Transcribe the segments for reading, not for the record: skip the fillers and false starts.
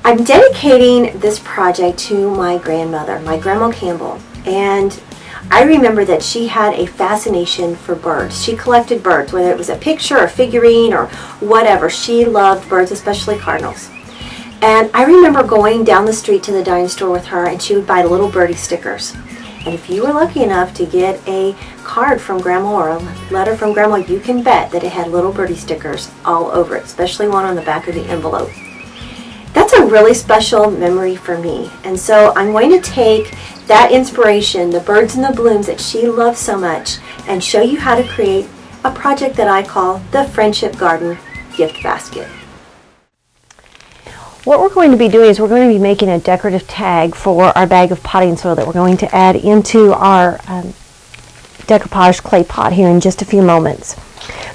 I'm dedicating this project to my grandmother, my Grandma Campbell, and I remember that she had a fascination for birds. She collected birds, whether it was a picture, a figurine, or whatever. She loved birds, especially cardinals. And I remember going down the street to the dime store with her, and she would buy little birdie stickers. And if you were lucky enough to get a card from Grandma or a letter from Grandma, you can bet that it had little birdie stickers all over it, especially one on the back of the envelope. That's a really special memory for me. And so I'm going to take that inspiration, the birds and the blooms that she loved so much, and show you how to create a project that I call the Friendship Garden Gift Basket. What we're going to be doing is we're going to be making a decorative tag for our bag of potting soil that we're going to add into our decoupage clay pot here in just a few moments.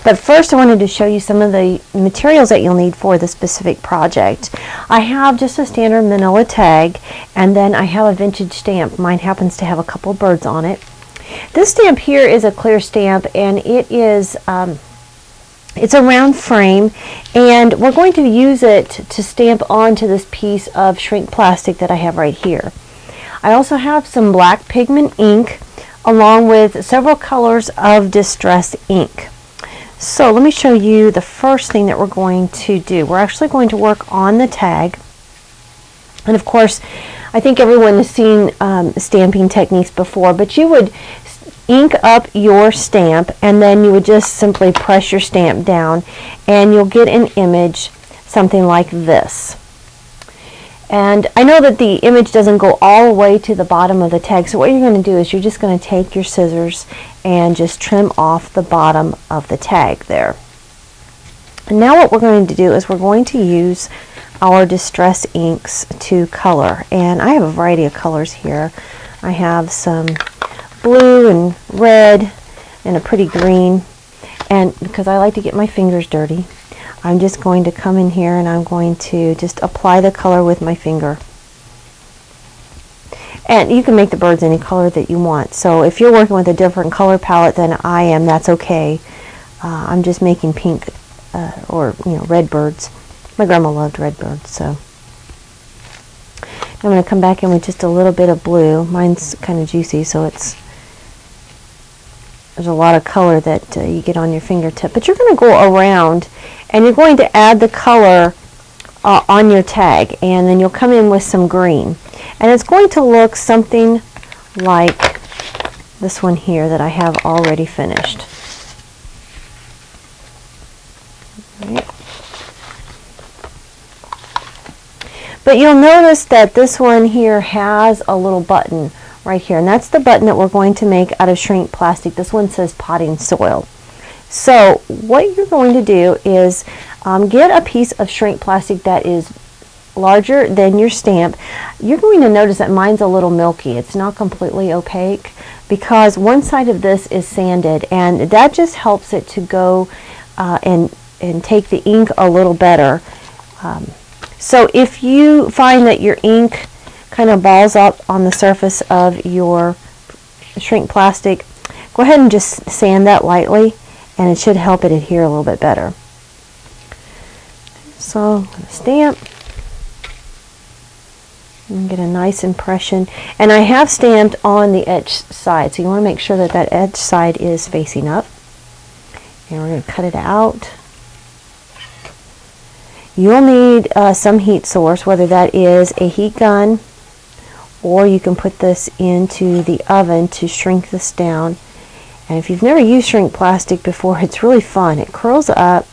But first I wanted to show you some of the materials that you'll need for the specific project. I have just a standard manila tag, and then I have a vintage stamp. Mine happens to have a couple birds on it. This stamp here is a clear stamp, and it is it's a round frame, and we're going to use it to stamp onto this piece of shrink plastic that I have right here. I also have some black pigment ink along with several colors of distress ink. So let me show you the first thing that we're going to do. We're actually going to work on the tag, and of course I think everyone has seen stamping techniques before, but you would ink up your stamp, and then you would just simply press your stamp down, and you'll get an image something like this. And I know that the image doesn't go all the way to the bottom of the tag, so what you're going to do is you're just going to take your scissors and just trim off the bottom of the tag there. And now what we're going to do is we're going to use our distress inks to color, and I have a variety of colors here. I have some blue and red and a pretty green, and because I like to get my fingers dirty, I'm just going to come in here and I'm going to just apply the color with my finger. And you can make the birds any color that you want, so if you're working with a different color palette than I am, that's okay. I'm just making pink or red birds. My grandma loved red birds, so I'm going to come back in with just a little bit of blue. Mine's kind of juicy, so there's a lot of color that you get on your fingertip. But you're going to go around and you're going to add the color on your tag, and then you'll come in with some green. And it's going to look something like this one here that I have already finished. Right. But you'll notice that this one here has a little button right here, and that's the button that we're going to make out of shrink plastic. This one says potting soil. So what you're going to do is get a piece of shrink plastic that is larger than your stamp. You're going to notice that mine's a little milky. It's not completely opaque because one side of this is sanded, and that just helps it to go and take the ink a little better. So if you find that your ink kind of balls up on the surface of your shrink plastic, go ahead and just sand that lightly, and it should help it adhere a little bit better. So I'm going to stamp and get a nice impression, and I have stamped on the edge side, so you want to make sure that that edge side is facing up, and we're going to cut it out. You'll need some heat source, whether that is a heat gun, or you can put this into the oven to shrink this down. And if you've never used shrink plastic before, it's really fun. It curls up,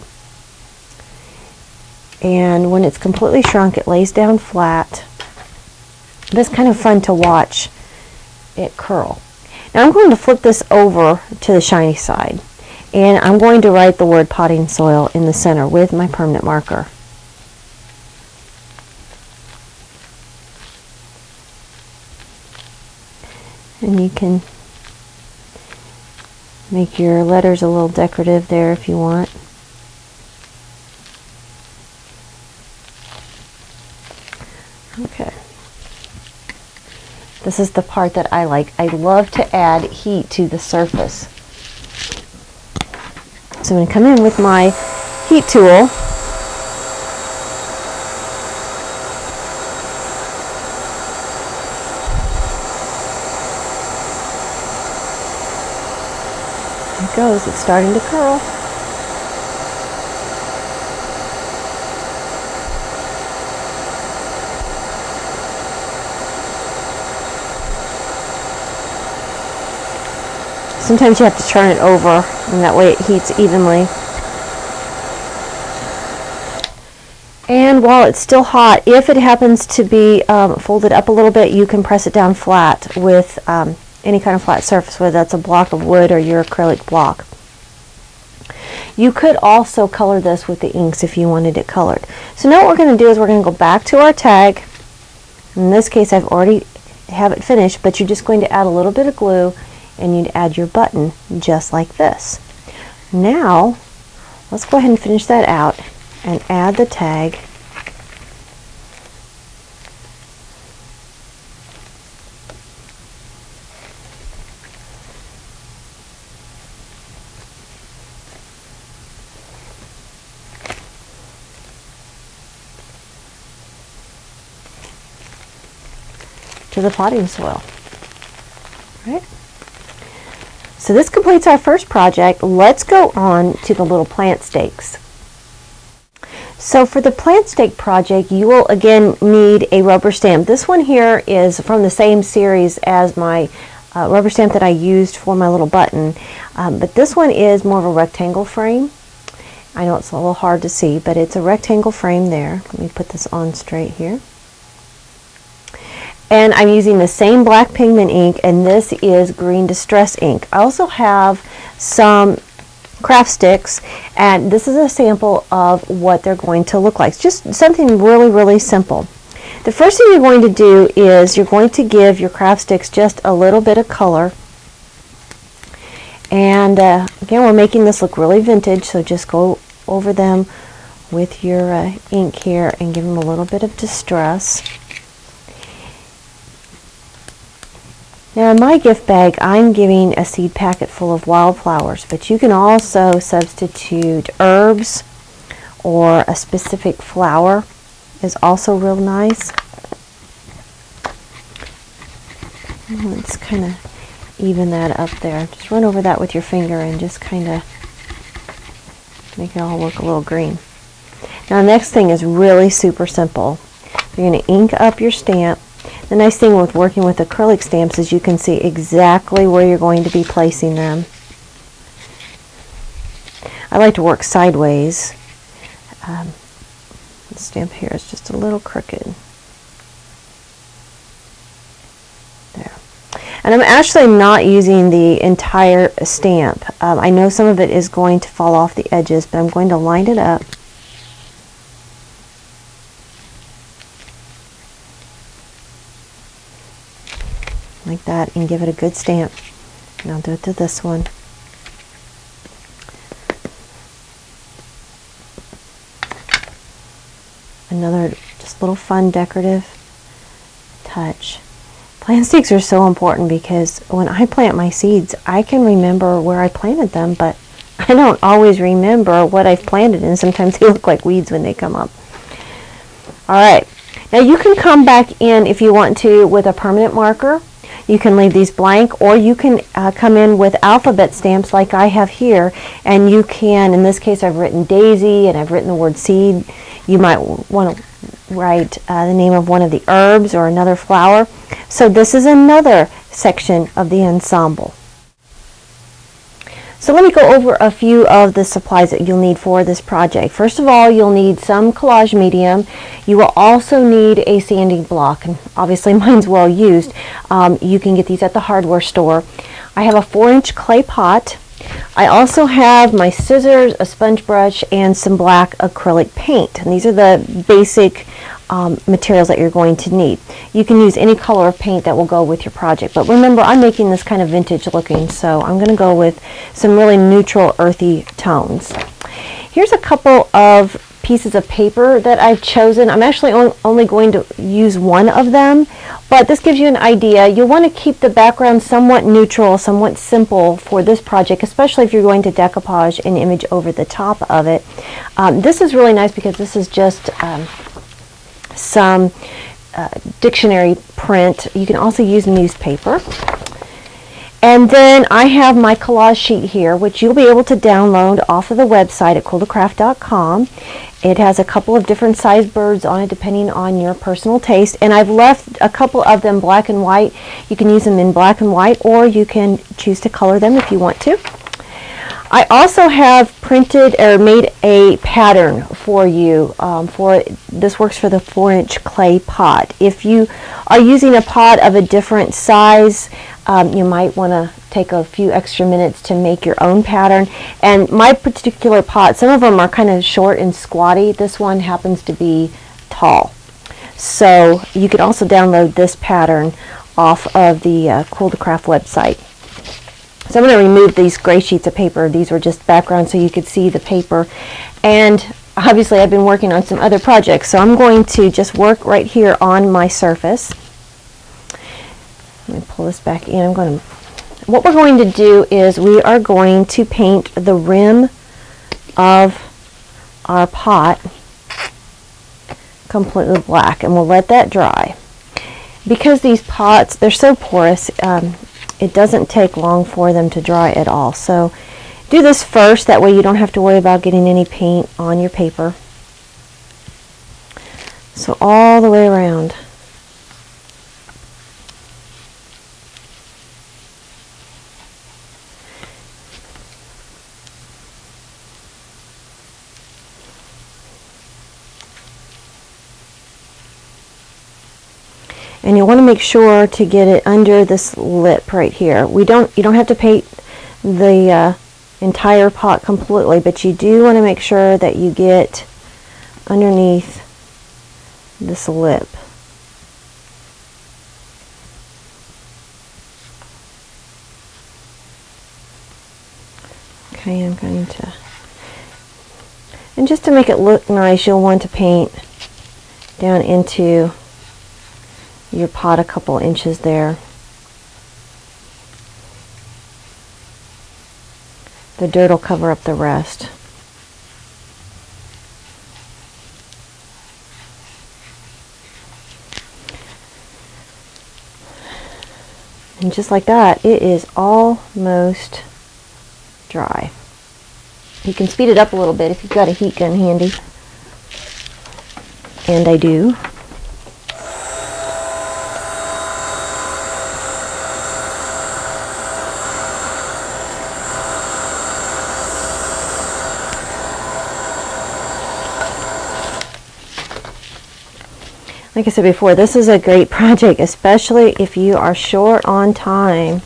and when it's completely shrunk, it lays down flat. It's kind of fun to watch it curl. Now I'm going to flip this over to the shiny side, and I'm going to write the word potting soil in the center with my permanent marker. And you can make your letters a little decorative there if you want. Okay. This is the part that I like. I love to add heat to the surface. So I'm going to come in with my heat tool. goes. It's starting to curl. Sometimes you have to turn it over, and that way it heats evenly. And while it's still hot, if it happens to be folded up a little bit, you can press it down flat with any kind of flat surface, whether that's a block of wood or your acrylic block. You could also color this with the inks if you wanted it colored. So now what we're going to do is we're going to go back to our tag. In this case, I've already have it finished, but you're just going to add a little bit of glue, and you'd add your button just like this. Now, let's go ahead and finish that out and add the tag. To the potting soil. Right? So this completes our first project. Let's go on to the little plant stakes. So for the plant stake project, you will again need a rubber stamp. This one here is from the same series as my rubber stamp that I used for my little button, but this one is more of a rectangle frame. I know it's a little hard to see, but it's a rectangle frame there. Let me put this on straight here. And I'm using the same black pigment ink, and this is green distress ink. I also have some craft sticks, and this is a sample of what they're going to look like. It's just something really, really simple. The first thing you're going to do is you're going to give your craft sticks just a little bit of color. And again, we're making this look really vintage, so just go over them with your ink here and give them a little bit of distress. Now in my gift bag, I'm giving a seed packet full of wildflowers, but you can also substitute herbs, or a specific flower is also real nice. Let's kind of even that up there. Just run over that with your finger and just kind of make it all look a little green. Now the next thing is really super simple. You're going to ink up your stamp. The nice thing with working with acrylic stamps is you can see exactly where you're going to be placing them. I like to work sideways. The stamp here is just a little crooked. There. And I'm actually not using the entire stamp. I know some of it is going to fall off the edges, but I'm going to line it up. Like that, and give it a good stamp. And I'll do it to this one. Another just little fun decorative touch. Plant stakes are so important because when I plant my seeds, I can remember where I planted them, but I don't always remember what I've planted, and sometimes they look like weeds when they come up. Alright, now you can come back in if you want to with a permanent marker. You can leave these blank, or you can come in with alphabet stamps like I have here, and you can, in this case I've written daisy and I've written the word seed. You might want to write the name of one of the herbs or another flower. So this is another section of the ensemble. So let me go over a few of the supplies that you'll need for this project. First of all, you'll need some collage medium. You will also need a sanding block, and obviously mine's well used. You can get these at the hardware store. I have a 4-inch clay pot. I also have my scissors, a sponge brush, and some black acrylic paint. And these are the basic materials that you're going to need. You can use any color of paint that will go with your project, but remember I'm making this kind of vintage looking, so I'm going to go with some really neutral earthy tones. Here's a couple of pieces of paper that I've chosen. I'm actually only going to use one of them, but this gives you an idea. You'll want to keep the background somewhat neutral, somewhat simple for this project, especially if you're going to decoupage an image over the top of it. This is really nice because this is just some dictionary print. You can also use newspaper. And then I have my collage sheet here, which you'll be able to download off of the website at cooltocraft.com. It has a couple of different size birds on it depending on your personal taste, and I've left a couple of them black and white. You can use them in black and white, or you can choose to color them if you want to. I also have printed or made a pattern for you. This works for the 4-inch clay pot. If you are using a pot of a different size, you might want to take a few extra minutes to make your own pattern. And my particular pot, some of them are kind of short and squatty. This one happens to be tall. So you can also download this pattern off of the Cool to Craft website. So I'm going to remove these gray sheets of paper. These were just background so you could see the paper. And obviously I've been working on some other projects, so I'm going to just work right here on my surface. Let me pull this back in. What we're going to do is we are going to paint the rim of our pot completely black, and we'll let that dry. Because these pots, they're so porous, it doesn't take long for them to dry at all. So do this first, that way you don't have to worry about getting any paint on your paper. So all the way around. And you want to make sure to get it under this lip right here. You don't have to paint the entire pot completely, but you do want to make sure that you get underneath this lip. Okay, I'm going to, and just to make it look nice, you'll want to paint down into your pot a couple inches there. The dirt will cover up the rest. And just like that, it is almost dry. You can speed it up a little bit if you've got a heat gun handy. And I do. Like I said before, this is a great project, especially if you are short on time,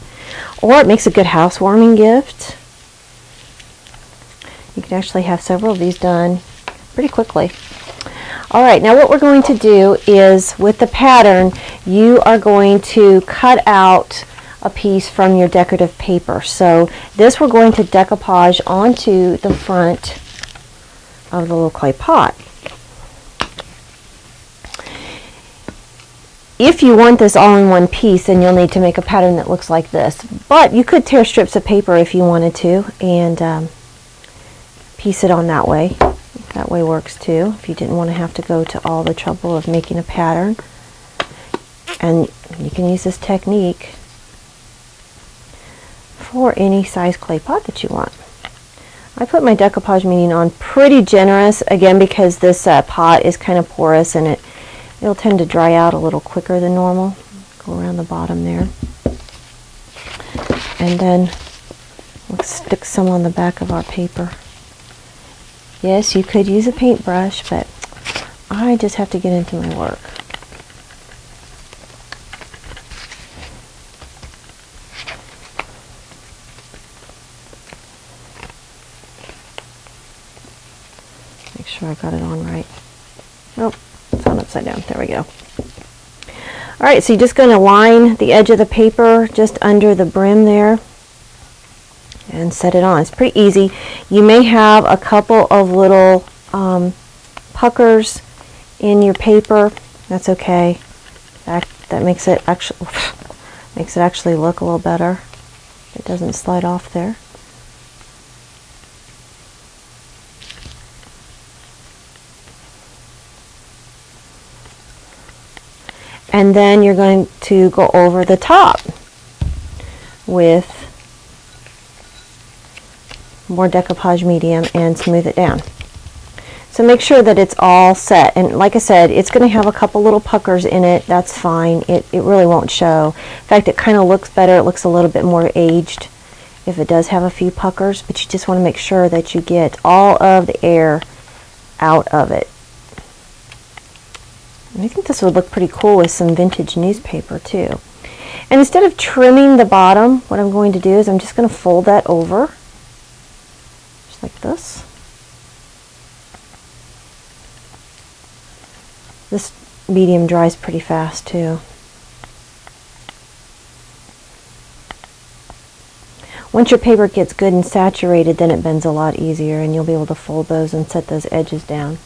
or it makes a good housewarming gift. You can actually have several of these done pretty quickly. All right, now what we're going to do is, with the pattern, you are going to cut out a piece from your decorative paper. So this we're going to decoupage onto the front of the little clay pot. If you want this all in one piece, then you'll need to make a pattern that looks like this. But you could tear strips of paper if you wanted to and piece it on that way. That way works too, if you didn't want to have to go to all the trouble of making a pattern. And you can use this technique for any size clay pot that you want. I put my decoupage medium on pretty generous, again because this pot is kind of porous and it'll tend to dry out a little quicker than normal. Go around the bottom there. And then we'll stick some on the back of our paper. Yes, you could use a paintbrush, but I just have to get into my work. Make sure I got it on right. Nope. It's on upside down. There we go. Alright, so you're just going to line the edge of the paper just under the brim there and set it on. It's pretty easy. You may have a couple of little puckers in your paper. That's okay. That makes it actually look a little better. It doesn't slide off there. And then you're going to go over the top with more decoupage medium and smooth it down. So make sure that it's all set, and like I said, it's going to have a couple little puckers in it. That's fine. It really won't show. In fact, it kind of looks better. It looks a little bit more aged if it does have a few puckers, but you just want to make sure that you get all of the air out of it. And I think this would look pretty cool with some vintage newspaper too. And instead of trimming the bottom, what I'm going to do is I'm just going to fold that over, just like this. This medium dries pretty fast too. Once your paper gets good and saturated, then it bends a lot easier, and you'll be able to fold those and set those edges down.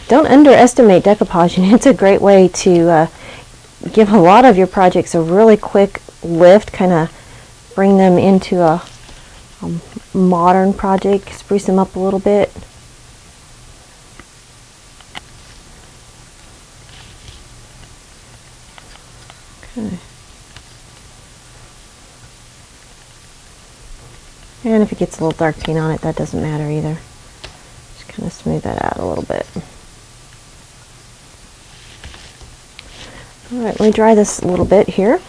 Don't underestimate decoupage, and it's a great way to give a lot of your projects a really quick lift, kind of bring them into a modern project, spruce them up a little bit. Okay. And if it gets a little dark paint on it, that doesn't matter either. Just kind of smooth that out a little bit. Alright, let me dry this a little bit here.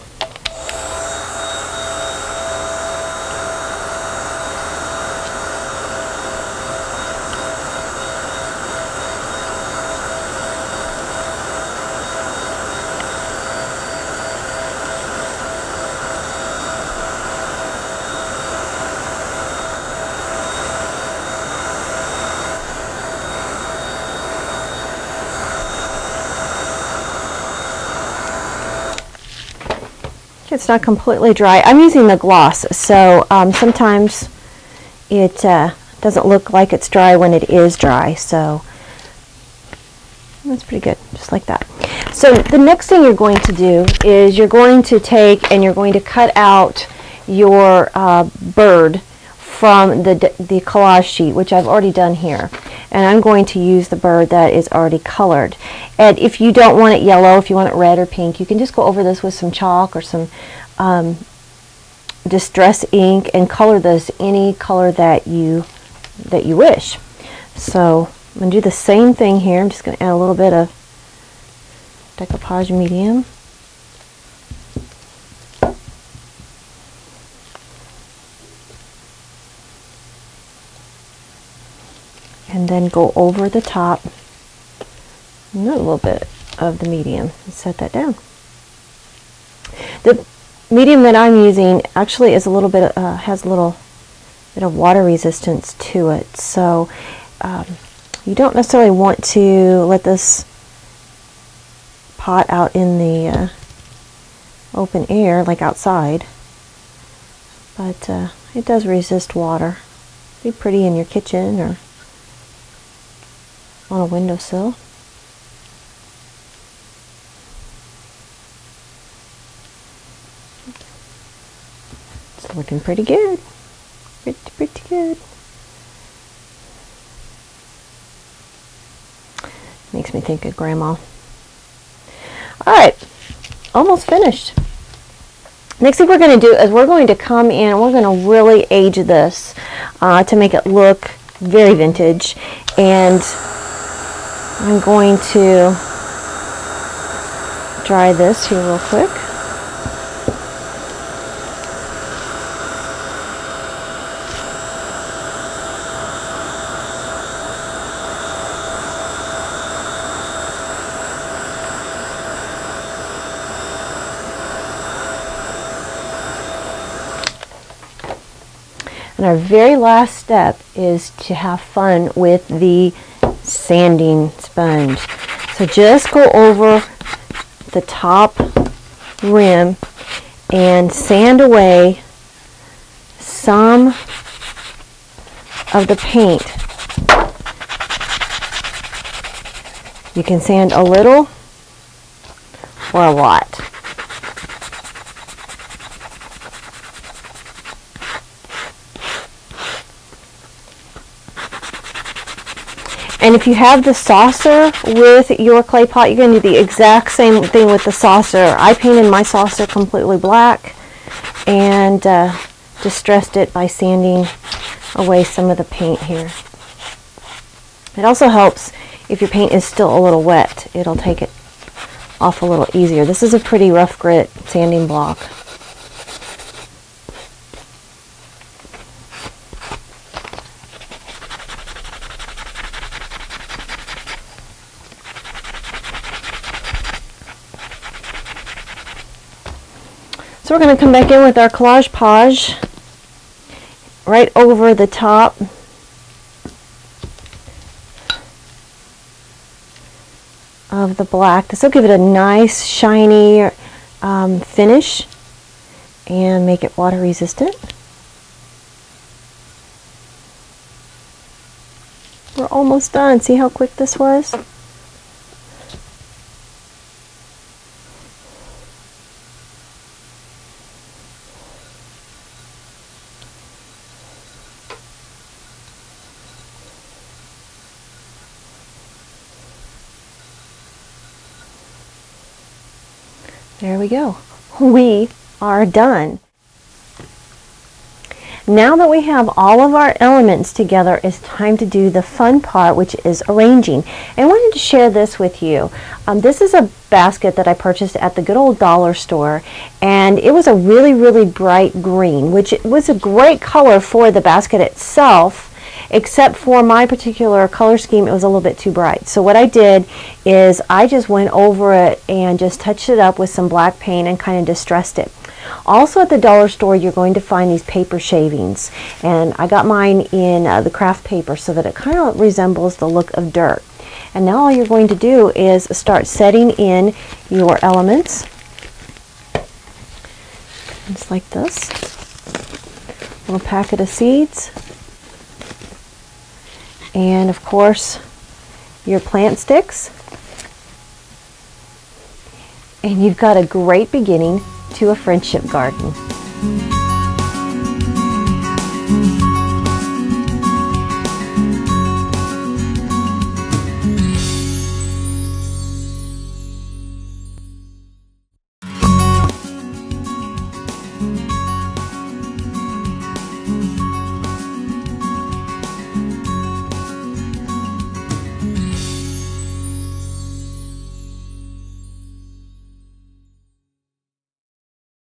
It's not completely dry. I'm using the gloss, so sometimes it doesn't look like it's dry when it is dry, so that's pretty good, just like that. So the next thing you're going to do is you're going to take and you're going to cut out your bird from the collage sheet, which I've already done here. And I'm going to use the bird that is already colored. And if you don't want it yellow, if you want it red or pink, you can just go over this with some chalk or some distress ink and color this any color that you wish. So I'm going to do the same thing here. I'm just going to add a little bit of decoupage medium. And then go over the top a little bit of the medium and set that down. The medium that I'm using actually is a little bit has a little bit of water resistance to it, so you don't necessarily want to let this pot out in the open air like outside, but it does resist water. Be pretty in your kitchen or on a windowsill. It's looking pretty good. Pretty good. Makes me think of Grandma. Alright, almost finished. Next thing we're going to do is we're going to come in and we're going to really age this to make it look very vintage. And I'm going to dry this here real quick. And our very last step is to have fun with the sanding sponge. So just go over the top rim and sand away some of the paint. You can sand a little or a lot. And if you have the saucer with your clay pot, you're going to do the exact same thing with the saucer. I painted my saucer completely black and distressed it by sanding away some of the paint here. It also helps if your paint is still a little wet. It'll take it off a little easier. This is a pretty rough grit sanding block. So we're going to come back in with our Collage right over the top. Of the black. This will give it a nice shiny finish and make it water resistant. We're almost done. See how quick this was? There we go. We are done. Now that we have all of our elements together, it's time to do the fun part, which is arranging. And I wanted to share this with you. This is a basket that I purchased at the good old dollar store, and it was a really, really bright green, which was a great color for the basket itself. Except for my particular color scheme, it was a little bit too bright. So what I did is I just went over it and just touched it up with some black paint and kind of distressed it. Also at the dollar store, you're going to find these paper shavings. And I got mine in the craft paper so that it kind of resembles the look of dirt. And now all you're going to do is start setting in your elements. Just like this. A little packet of seeds. And of course your plant sticks, and you've got a great beginning to a friendship garden.